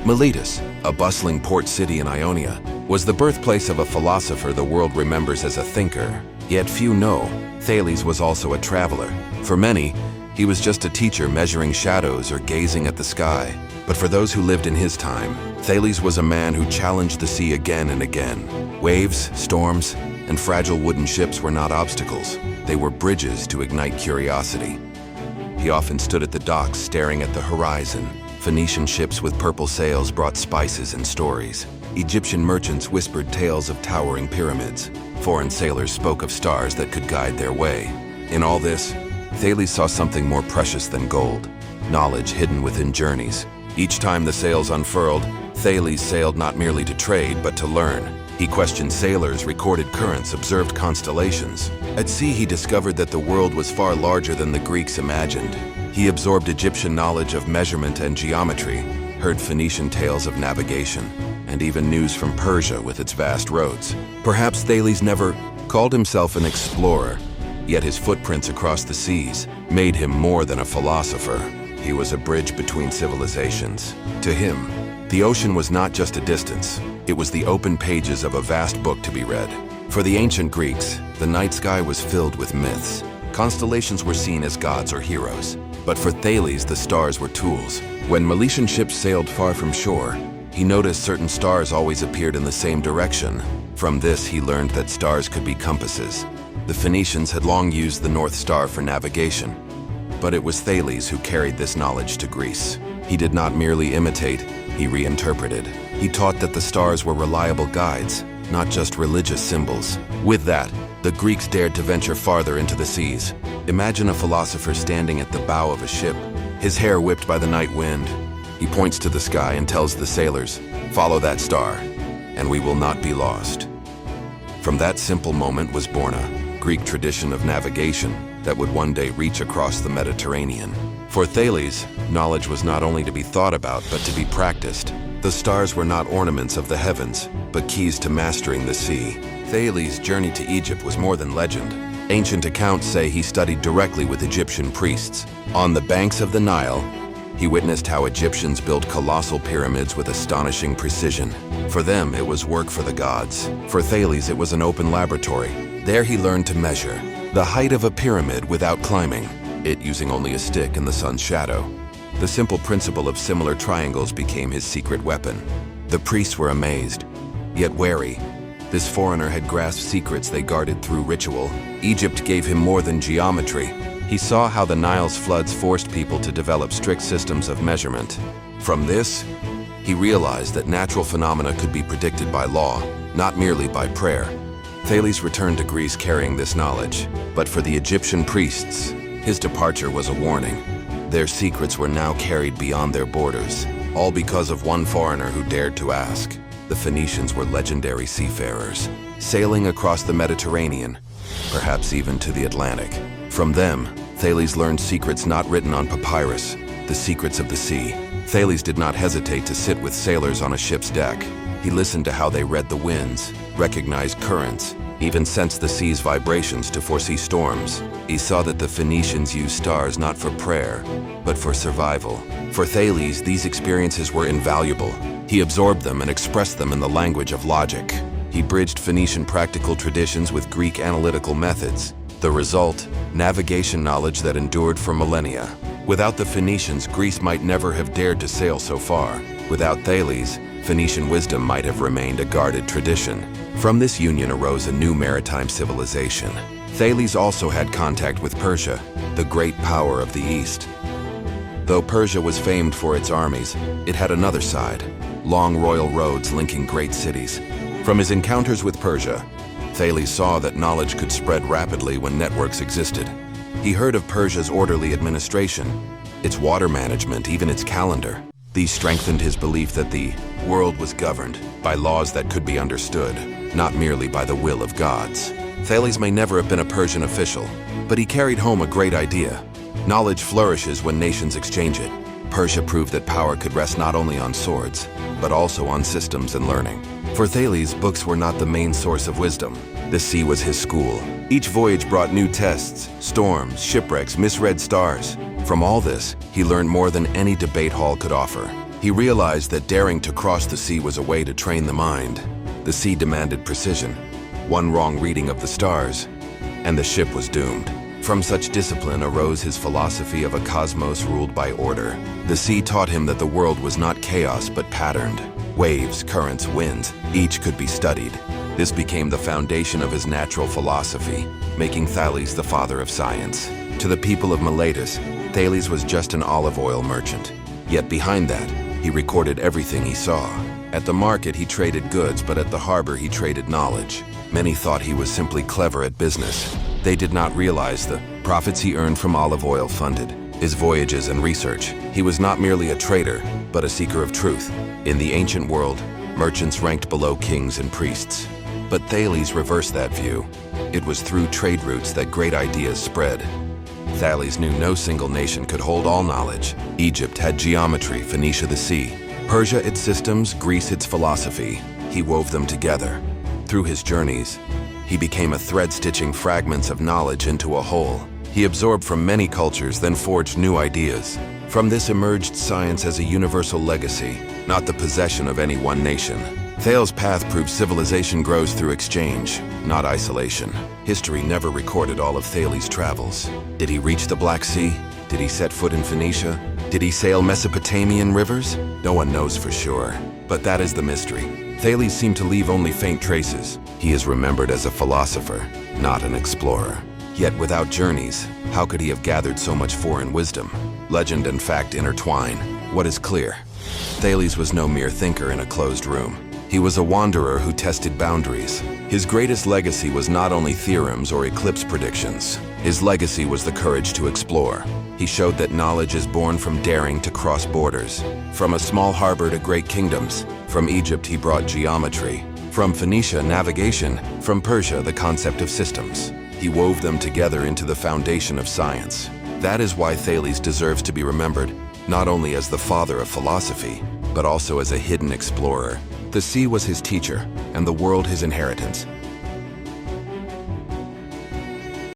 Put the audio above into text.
Miletus, a bustling port city in Ionia, was the birthplace of a philosopher the world remembers as a thinker. Yet few know, Thales was also a traveler. For many, he was just a teacher measuring shadows or gazing at the sky. But for those who lived in his time, Thales was a man who challenged the sea again and again. Waves, storms, and fragile wooden ships were not obstacles. They were bridges to ignite curiosity. He often stood at the docks staring at the horizon. Phoenician ships with purple sails brought spices and stories. Egyptian merchants whispered tales of towering pyramids. Foreign sailors spoke of stars that could guide their way. In all this, Thales saw something more precious than gold, knowledge hidden within journeys. Each time the sails unfurled, Thales sailed not merely to trade, but to learn. He questioned sailors, recorded currents, observed constellations. At sea, he discovered that the world was far larger than the Greeks imagined. He absorbed Egyptian knowledge of measurement and geometry, heard Phoenician tales of navigation, and even news from Persia with its vast roads. Perhaps Thales never called himself an explorer, yet his footprints across the seas made him more than a philosopher. He was a bridge between civilizations. To him, the ocean was not just a distance. It was the open pages of a vast book to be read. For the ancient Greeks, the night sky was filled with myths. Constellations were seen as gods or heroes. But for Thales, the stars were tools. When Milesian ships sailed far from shore, he noticed certain stars always appeared in the same direction. From this, he learned that stars could be compasses. The Phoenicians had long used the North Star for navigation. But it was Thales who carried this knowledge to Greece. He did not merely imitate, he reinterpreted. He taught that the stars were reliable guides, not just religious symbols. With that, the Greeks dared to venture farther into the seas. Imagine a philosopher standing at the bow of a ship, his hair whipped by the night wind. He points to the sky and tells the sailors, "Follow that star, and we will not be lost." From that simple moment was born a Greek tradition of navigation that would one day reach across the Mediterranean. For Thales, knowledge was not only to be thought about, but to be practiced. The stars were not ornaments of the heavens, but keys to mastering the sea. Thales' journey to Egypt was more than legend. Ancient accounts say he studied directly with Egyptian priests. On the banks of the Nile, he witnessed how Egyptians built colossal pyramids with astonishing precision. For them, it was work for the gods. For Thales, it was an open laboratory. There he learned to measure the height of a pyramid without climbing, it using only a stick in the sun's shadow. The simple principle of similar triangles became his secret weapon. The priests were amazed, yet wary. This foreigner had grasped secrets they guarded through ritual. Egypt gave him more than geometry. He saw how the Nile's floods forced people to develop strict systems of measurement. From this, he realized that natural phenomena could be predicted by law, not merely by prayer. Thales returned to Greece carrying this knowledge, but for the Egyptian priests, his departure was a warning. Their secrets were now carried beyond their borders, all because of one foreigner who dared to ask. The Phoenicians were legendary seafarers, sailing across the Mediterranean, perhaps even to the Atlantic. From them, Thales learned secrets not written on papyrus, the secrets of the sea. Thales did not hesitate to sit with sailors on a ship's deck. He listened to how they read the winds, recognized currents, even sensed the sea's vibrations to foresee storms. He saw that the Phoenicians used stars not for prayer, but for survival. For Thales, these experiences were invaluable. He absorbed them and expressed them in the language of logic. He bridged Phoenician practical traditions with Greek analytical methods. The result, navigation knowledge that endured for millennia. Without the Phoenicians, Greece might never have dared to sail so far. Without Thales, Phoenician wisdom might have remained a guarded tradition. From this union arose a new maritime civilization. Thales also had contact with Persia, the great power of the East. Though Persia was famed for its armies, it had another side, long royal roads linking great cities. From his encounters with Persia, Thales saw that knowledge could spread rapidly when networks existed. He heard of Persia's orderly administration, its water management, even its calendar. These strengthened his belief that the world was governed by laws that could be understood, not merely by the will of gods. Thales may never have been a Persian official, but he carried home a great idea. Knowledge flourishes when nations exchange it. Persia proved that power could rest not only on swords, but also on systems and learning. For Thales, books were not the main source of wisdom. The sea was his school. Each voyage brought new tests, storms, shipwrecks, misread stars. From all this, he learned more than any debate hall could offer. He realized that daring to cross the sea was a way to train the mind. The sea demanded precision. One wrong reading of the stars, and the ship was doomed. From such discipline arose his philosophy of a cosmos ruled by order. The sea taught him that the world was not chaos but patterned. Waves, currents, winds, each could be studied. This became the foundation of his natural philosophy, making Thales the father of science. To the people of Miletus, Thales was just an olive oil merchant. Yet behind that, he recorded everything he saw. At the market, he traded goods, but at the harbor, he traded knowledge. Many thought he was simply clever at business. They did not realize the profits he earned from olive oil funded his voyages and research. He was not merely a trader, but a seeker of truth. In the ancient world, merchants ranked below kings and priests. But Thales reversed that view. It was through trade routes that great ideas spread. Thales knew no single nation could hold all knowledge. Egypt had geometry, Phoenicia the sea, Persia its systems, Greece its philosophy. He wove them together. Through his journeys, he became a thread stitching fragments of knowledge into a whole. He absorbed from many cultures, then forged new ideas. From this emerged science as a universal legacy, not the possession of any one nation. Thales' path proves civilization grows through exchange, not isolation. History never recorded all of Thales' travels. Did he reach the Black Sea? Did he set foot in Phoenicia? Did he sail Mesopotamian rivers? No one knows for sure. But that is the mystery. Thales seemed to leave only faint traces. He is remembered as a philosopher, not an explorer. Yet without journeys, how could he have gathered so much foreign wisdom? Legend and fact intertwine. What is clear? Thales was no mere thinker in a closed room. He was a wanderer who tested boundaries. His greatest legacy was not only theorems or eclipse predictions. His legacy was the courage to explore. He showed that knowledge is born from daring to cross borders. From a small harbor to great kingdoms. From Egypt he brought geometry. From Phoenicia, navigation. From Persia, the concept of systems. He wove them together into the foundation of science. That is why Thales deserves to be remembered, not only as the father of philosophy, but also as a hidden explorer. The sea was his teacher, and the world his inheritance.